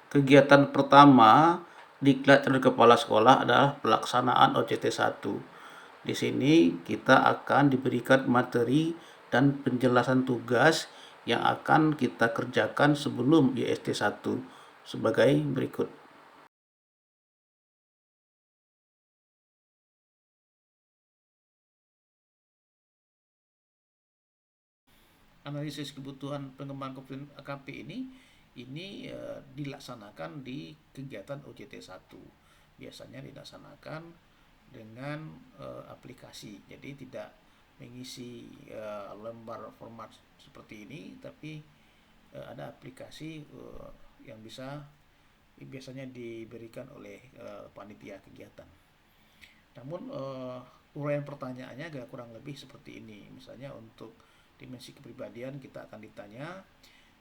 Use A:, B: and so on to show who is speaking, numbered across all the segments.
A: Kegiatan pertama diklat calon kepala sekolah adalah pelaksanaan OJT 1. Di sini kita akan diberikan materi dan penjelasan tugas yang akan kita kerjakan sebelum IST 1 sebagai berikut. Analisis kebutuhan pengembangan kompetensi AKP ini dilaksanakan di kegiatan OJT 1. Biasanya dilaksanakan dengan aplikasi. Jadi tidak mengisi lembar format seperti ini, tapi ada aplikasi yang biasanya diberikan oleh panitia kegiatan. Namun uraian pertanyaannya agak kurang lebih seperti ini. Misalnya untuk dimensi kepribadian kita akan ditanya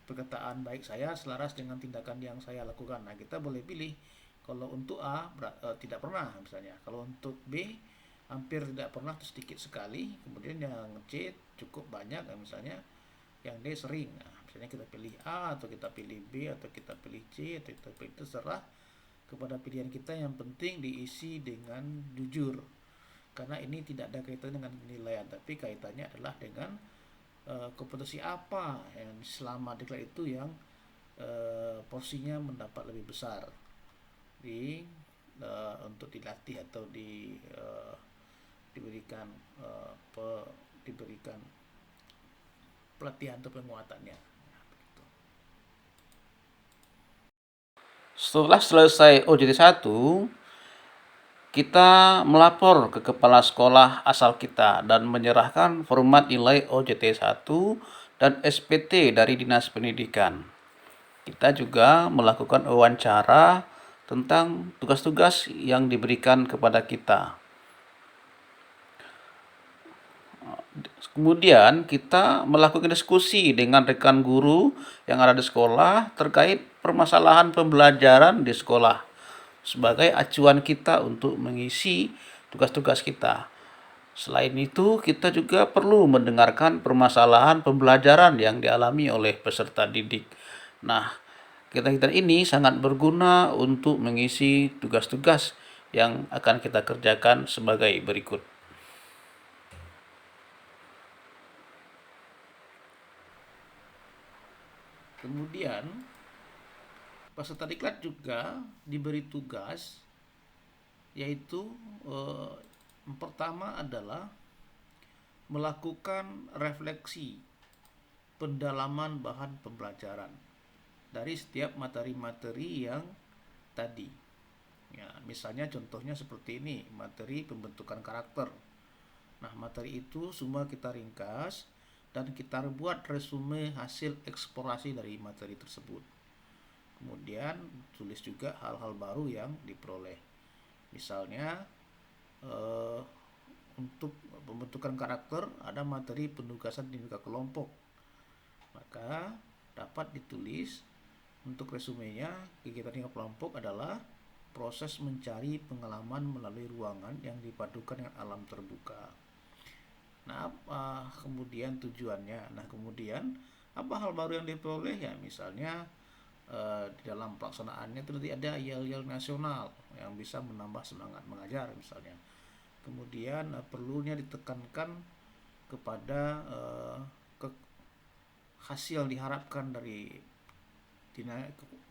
A: perkataan baik saya selaras dengan tindakan yang saya lakukan. Nah, kita boleh pilih. Kalau untuk A tidak pernah misalnya. Kalau untuk B hampir tidak pernah atau sedikit sekali. Kemudian yang C cukup banyak misalnya. Yang D sering. Nah, misalnya kita pilih A atau kita pilih B atau kita pilih C atau kita pilih, terserah kepada pilihan kita. Yang penting diisi dengan jujur, karena ini tidak ada kaitannya dengan penilaian, tapi kaitannya adalah dengan kompetensi apa yang selama diklat itu yang porsinya mendapat lebih besar di untuk dilatih atau diberikan diberikan pelatihan atau penguatannya. Setelah selesai OJT 1, kita melapor ke kepala sekolah asal kita dan menyerahkan format nilai OJT 1 dan SPT dari Dinas Pendidikan. Kita juga melakukan wawancara tentang tugas-tugas yang diberikan kepada kita. Kemudian kita melakukan diskusi dengan rekan guru yang ada di sekolah terkait permasalahan pembelajaran di sekolah sebagai acuan kita untuk mengisi tugas-tugas kita. Selain itu, kita juga perlu mendengarkan permasalahan pembelajaran yang dialami oleh peserta didik. Nah, kegiatan ini sangat berguna untuk mengisi tugas-tugas yang akan kita kerjakan sebagai berikut. Kemudian, peserta diklat juga diberi tugas, yaitu yang pertama adalah melakukan refleksi pendalaman bahan pembelajaran dari setiap materi-materi yang tadi. Ya, misalnya contohnya seperti ini, materi pembentukan karakter. Nah, materi itu semua kita ringkas dan kita buat resume hasil eksplorasi dari materi tersebut. Kemudian tulis juga hal-hal baru yang diperoleh. Misalnya untuk pembentukan karakter ada materi penugasan dinamika kelompok. Maka dapat ditulis untuk resumenya, kegiatan dinamika kelompok adalah proses mencari pengalaman melalui ruangan yang dipadukan dengan alam terbuka. Nah, kemudian tujuannya. Nah, kemudian apa hal baru yang diperoleh ya, misalnya di dalam pelaksanaannya itu nanti ada yel-yel nasional yang bisa menambah semangat mengajar misalnya. Kemudian perlunya ditekankan kepada hasil diharapkan dari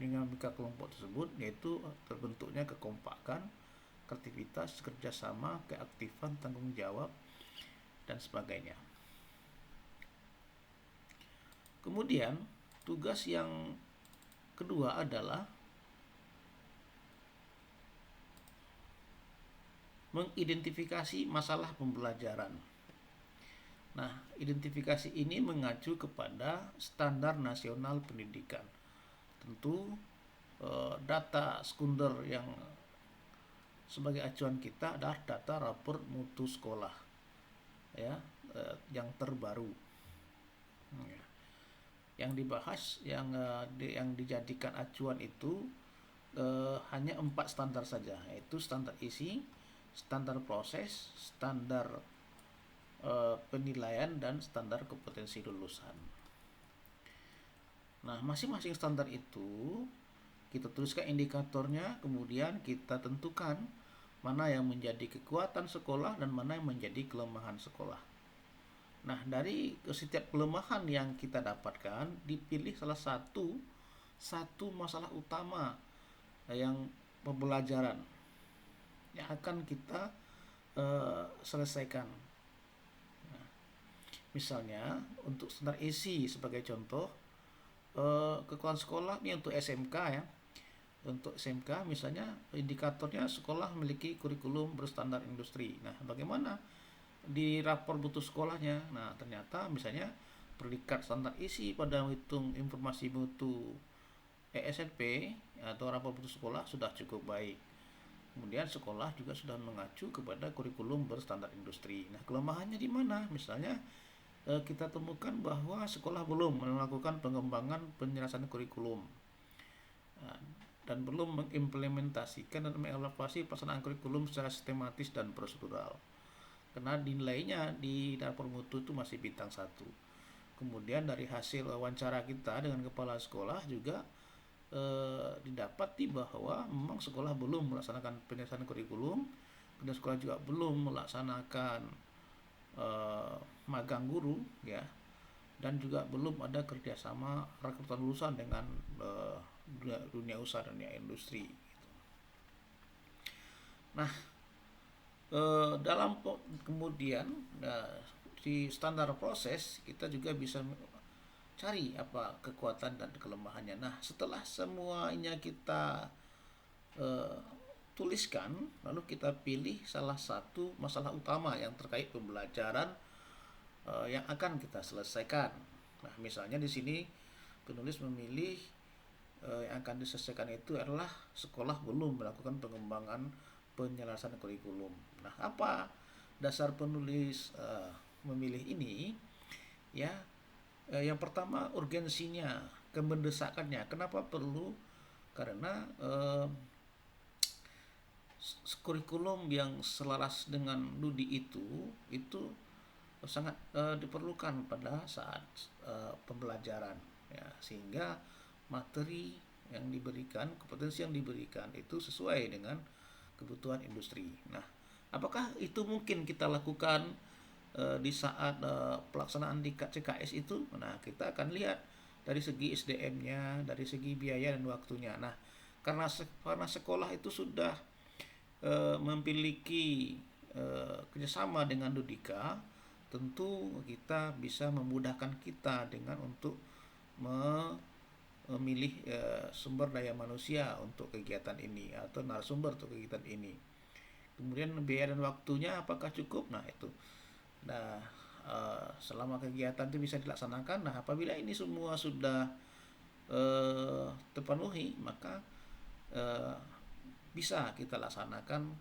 A: dinamika kelompok tersebut, yaitu terbentuknya kekompakan, kreativitas, kerjasama, keaktifan, tanggung jawab, dan sebagainya. Kemudian tugas yang kedua adalah mengidentifikasi masalah pembelajaran. Nah, identifikasi ini mengacu kepada standar nasional pendidikan. Tentu data sekunder yang sebagai acuan kita adalah data rapor mutu sekolah, ya, yang terbaru. Yang dibahas, yang dijadikan acuan itu hanya 4 standar saja, yaitu standar isi, standar proses, standar penilaian, dan standar kompetensi lulusan. Nah, masing-masing standar itu kita tuliskan indikatornya, kemudian kita tentukan mana yang menjadi kekuatan sekolah dan mana yang menjadi kelemahan sekolah. Nah, dari setiap kelemahan yang kita dapatkan, dipilih salah satu masalah utama yang pembelajaran yang akan kita selesaikan. Nah, misalnya untuk standar isi sebagai contoh, kekuatan sekolah ini untuk SMK ya. Untuk SMK misalnya indikatornya sekolah memiliki kurikulum berstandar industri. Nah, bagaimana di rapor butuh sekolahnya? Nah, ternyata misalnya predikat standar isi pada menghitung informasi mutu ESNP atau rapor butuh sekolah sudah cukup baik. Kemudian sekolah juga sudah mengacu kepada kurikulum berstandar industri. Nah, kelemahannya di mana? Misalnya kita temukan bahwa sekolah belum melakukan pengembangan penyelesaian kurikulum. Nah, dan belum mengimplementasikan dan mengevaluasi pelaksanaan kurikulum secara sistematis dan prosedural. Karena nilainya di rapor mutu itu masih bintang 1. Kemudian dari hasil wawancara kita dengan kepala sekolah juga didapati bahwa memang sekolah belum melaksanakan penyelesaian kurikulum, dan sekolah juga belum melaksanakan magang guru ya, dan juga belum ada kerjasama rekrutan lulusan dengan dunia usaha dan dunia industri. Nah, dalam kemudian di standar proses kita juga bisa cari apa kekuatan dan kelemahannya. Nah, setelah semuanya kita tuliskan, lalu kita pilih salah satu masalah utama yang terkait pembelajaran yang akan kita selesaikan. Nah, misalnya di sini penulis memilih yang akan diselesaikan itu adalah sekolah belum melakukan pengembangan penyelesaian kurikulum. Nah, apa dasar penulis memilih ini? Ya, yang pertama urgensinya, kemendesakannya. Kenapa perlu? Karena kurikulum yang selaras dengan Dudi itu sangat diperlukan pada saat pembelajaran ya, sehingga materi yang diberikan, kompetensi yang diberikan itu sesuai dengan kebutuhan industri. Nah, apakah itu mungkin kita lakukan di saat pelaksanaan di CKS itu? Nah, kita akan lihat dari segi SDM-nya, dari segi biaya dan waktunya. Nah, karena sekolah itu sudah memiliki kerjasama dengan Dudika, tentu kita bisa memudahkan kita dengan untuk memilih sumber daya manusia untuk kegiatan ini atau narasumber untuk kegiatan ini. Kemudian biaya dan waktunya apakah cukup? Nah, itu. Nah, selama kegiatan itu bisa dilaksanakan. Nah, apabila ini semua sudah terpenuhi, maka bisa kita laksanakan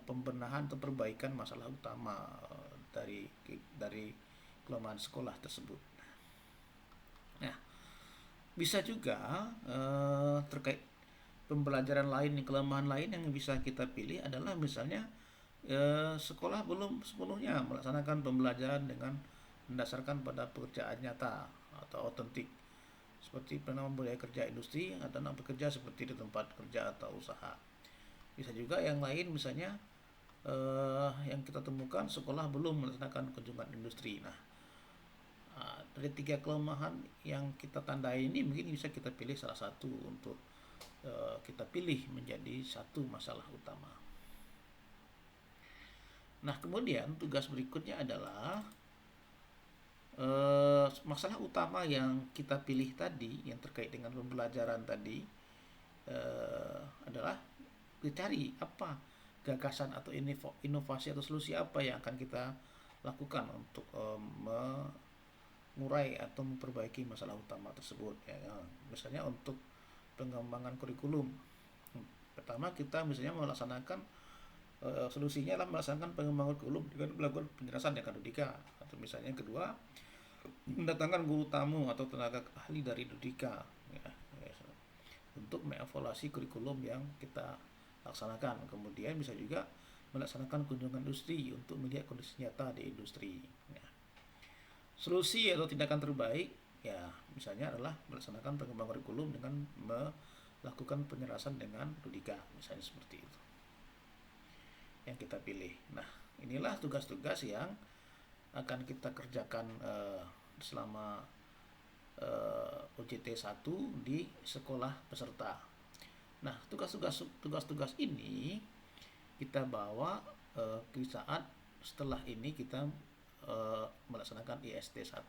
A: pembenahan atau perbaikan masalah utama dari kelemahan sekolah tersebut. Nah, bisa juga terkait pembelajaran lain, kelemahan lain yang bisa kita pilih adalah misalnya sekolah belum sepenuhnya melaksanakan pembelajaran dengan mendasarkan pada pekerjaan nyata atau otentik, seperti penanaman budaya kerja industri atau bekerja seperti di tempat kerja atau usaha. Bisa juga yang lain misalnya yang kita temukan sekolah belum melaksanakan kunjungan industri. Nah, dari 3 kelemahan yang kita tandai ini mungkin bisa kita pilih salah satu untuk kita pilih menjadi satu masalah utama. Nah, kemudian tugas berikutnya adalah masalah utama yang kita pilih tadi yang terkait dengan pembelajaran tadi adalah dicari apa gagasan atau inovasi atau solusi apa yang akan kita lakukan untuk mengurai atau memperbaiki masalah utama tersebut ya. Misalnya untuk pengembangan kurikulum, pertama kita misalnya melaksanakan solusinya adalah melaksanakan pengembangan kurikulum dengan melakukan penjelasan yang Dudika, atau misalnya yang kedua mendatangkan guru tamu atau tenaga ahli dari Dudika ya, untuk mengevaluasi kurikulum yang kita laksanakan. Kemudian bisa juga melaksanakan kunjungan industri untuk melihat kondisi nyata di industri ya. Solusi atau tindakan terbaik ya misalnya adalah melaksanakan pengembangan kurikulum dengan lakukan penyerasan dengan Dudika, misalnya seperti itu yang kita pilih. Nah, inilah tugas-tugas yang akan kita kerjakan selama OJT 1 di sekolah peserta. Nah, tugas-tugas ini kita bawa di saat setelah ini kita melaksanakan IST 1.